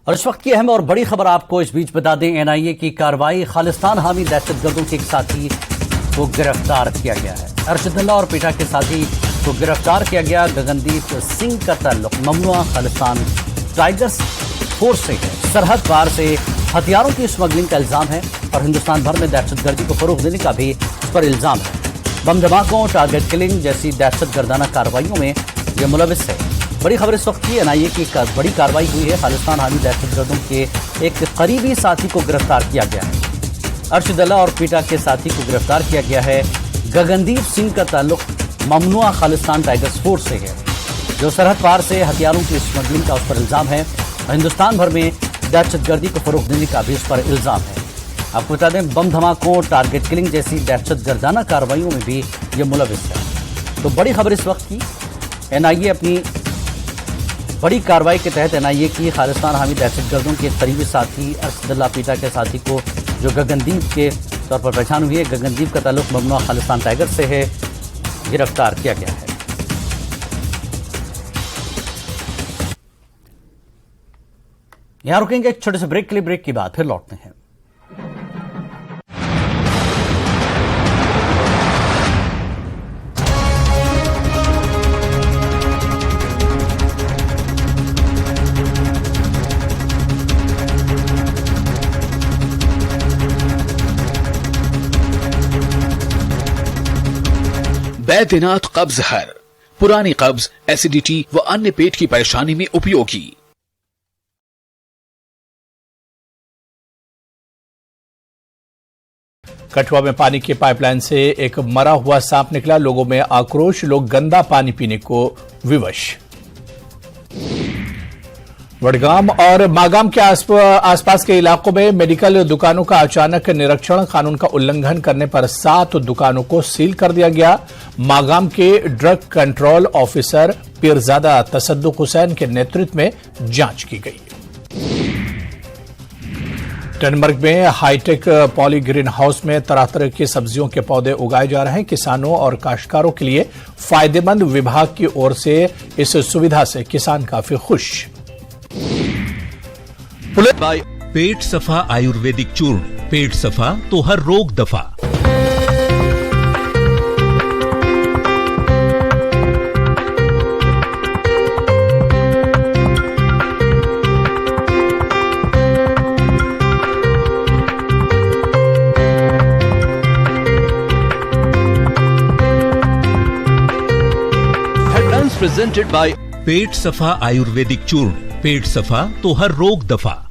और इस वक्त की अहम और बड़ी खबर आपको इस बीच बता दें, एनआईए की कार्रवाई, खालिस्तान हामी दहशतगर्दों के एक साथी को गिरफ्तार किया गया है। अरशदुल्ला और पीटा के साथी को गिरफ्तार किया गया। गगनदीप सिंह का ताल्लुक ममनुआ खालिस्तान टाइगर्स फोर्स से है। सरहद पार से हथियारों की स्मगलिंग का इल्जाम है और हिंदुस्तान भर में दहशतगर्दी को फरोग देने का भी इस पर इल्जाम है। बम धमाकों, टारगेट किलिंग जैसी दहशतगर्दाना कार्रवाइयों में यह मुलविस है। बड़ी खबर इस वक्त की, एनआईए की बड़ी कार्रवाई हुई है। खालिस्तान हामी दहशतगर्दों के एक करीबी साथी को गिरफ्तार किया गया है। अरशदुल्ला और पीटा के साथी को गिरफ्तार किया गया है। गगनदीप सिंह का ताल्लुक ममनुआ खालिस्तान टाइगर्स फोर्स से है, जो सरहद पार से हथियारों की स्मगलिंग का उस पर इल्जाम है और हिंदुस्तान भर में दहशतगर्दी को फरोग देने का भी इस पर इल्जाम है। आपको बता दें, बम धमाकों, टारगेट किलिंग जैसी दहशतगर्दाना कार्रवाइयों में भी ये मुलविस है। तो बड़ी खबर इस वक्त की, एनआईए अपनी बड़ी कार्रवाई के तहत एनआईए की खालिस्तान हामी दहशतगर्दों के करीबी साथी अरशदुल्ला पीटा के साथी को, जो गगनदीप के तौर पर पहचान हुई है, गगनदीप का ताल्लुक ममनुआ खालिस्तान टाइगर से है, गिरफ्तार किया गया है। यहां रुकेंगे एक छोटे से ब्रेक के लिए। ब्रेक के बाद फिर लौटते हैं। बैद्यनाथ कब्ज हर, पुरानी कब्ज, एसिडिटी व अन्य पेट की परेशानी में उपयोगी। कठुआ में पानी की पाइपलाइन से एक मरा हुआ सांप निकला। लोगों में आक्रोश, लोग गंदा पानी पीने को विवश। वडगाम और मागाम के आसपास के इलाकों में मेडिकल दुकानों का अचानक निरीक्षण, कानून का उल्लंघन करने पर 7 दुकानों को सील कर दिया गया। मागाम के drug control officer Peerzada Tassaduq Hussain के नेतृत्व में जांच की गई। टनमर्ग में हाईटेक पॉली ग्रीन हाउस में तरह तरह की सब्जियों के पौधे उगाए जा रहे हैं। किसानों और काश्तकारों के लिए फायदेमंद। विभाग की ओर से इस सुविधा से किसान काफी खुश। पेट सफा आयुर्वेदिक चूर्ण, पेट सफा तो हर रोग दफा। हेडलाइंस प्रेजेंटेड बाय पेट सफा आयुर्वेदिक चूर्ण, पेट सफा तो हर रोग दफा।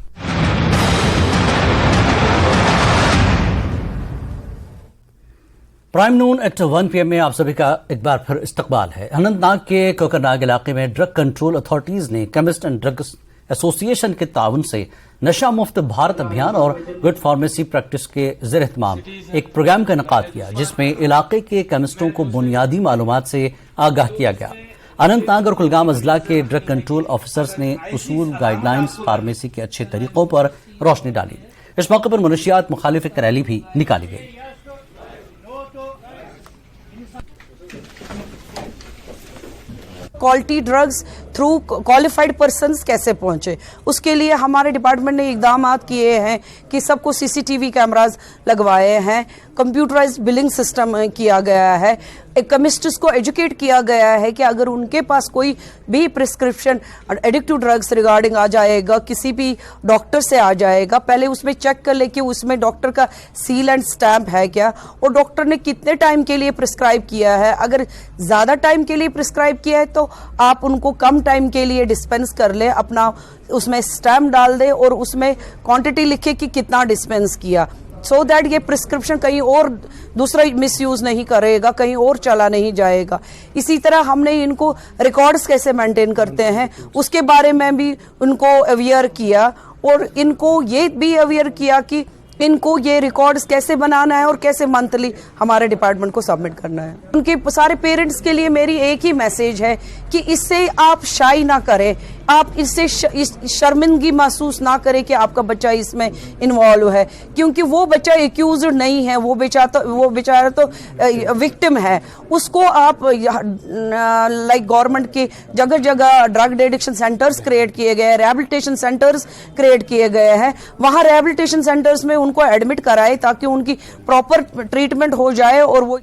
प्राइम नून एट 1 PM में आप सभी का एक बार फिर इस्तकबाल है। अनंतनाग के कोकरनाग इलाके में ड्रग कंट्रोल अथॉरिटीज ने केमिस्ट एंड ड्रग्स एसोसिएशन के ताउन से नशा मुफ्त भारत अभियान और गुड फार्मेसी प्रैक्टिस के ज़ेर एहतमाम एक प्रोग्राम का इनेकाद किया, जिसमें इलाके के केमिस्टों को बुनियादी मालूमात से आगाह किया गया। अनंतनाग और कुलगाम अजला के ड्रग कंट्रोल ऑफिसर्स ने उसूल, गाइडलाइंस, फार्मेसी के अच्छे तरीकों पर रोशनी डाली। इस मौके पर मनशियात मुखालिफ एक रैली भी निकाली गई। Quality drugs through qualified persons कैसे पहुंचे, उसके लिए हमारे डिपार्टमेंट ने इकदाम किए हैं कि सबको सीसीटीवी कैमरास लगवाए हैं, कंप्यूटराइज्ड बिलिंग सिस्टम किया गया है, केमिस्ट्स को एजुकेट किया गया है कि अगर उनके पास कोई भी प्रिस्क्रिप्शन एडिक्टिव ड्रग्स रिगार्डिंग आ जाएगा, किसी भी डॉक्टर से आ जाएगा, पहले उसमें चेक कर ले कि उसमें डॉक्टर का सील एंड स्टैंप है क्या, और डॉक्टर ने कितने टाइम के लिए प्रिस्क्राइब किया है। अगर ज़्यादा टाइम के लिए प्रिस्क्राइब किया है तो आप उनको कम टाइम के लिए डिस्पेंस कर ले, अपना उसमें स्टैंप डाल दे और उसमें क्वांटिटी लिखे कि कितना डिस्पेंस किया, सो दैट ये प्रिस्क्रिप्शन कहीं और दूसरा मिसयूज नहीं करेगा, कहीं और चला नहीं जाएगा। इसी तरह हमने इनको रिकॉर्ड्स कैसे मेंटेन करते हैं उसके बारे में भी उनको अवेयर किया, और इनको ये भी अवेयर किया कि इनको ये रिकॉर्ड्स कैसे बनाना है और कैसे मंथली हमारे डिपार्टमेंट को सबमिट करना है। उनके सारे पेरेंट्स के लिए मेरी एक ही मैसेज है कि इससे आप शाई ना करें, आप इससे शर्मिंदगी महसूस ना करें कि आपका बच्चा इसमें इन्वॉल्व है, क्योंकि वो बच्चा एक्यूज्ड नहीं है, वो बेचारा तो विक्टिम है। उसको आप लाइक गवर्नमेंट के जगह जगह ड्रग एडिक्शन सेंटर्स क्रिएट किए गए हैं, रिहैबिलिटेशन सेंटर्स क्रिएट किए गए हैं, वहां रिहैबिलिटेशन सेंटर्स में उनको एडमिट कराए ताकि उनकी प्रॉपर ट्रीटमेंट हो जाए और वो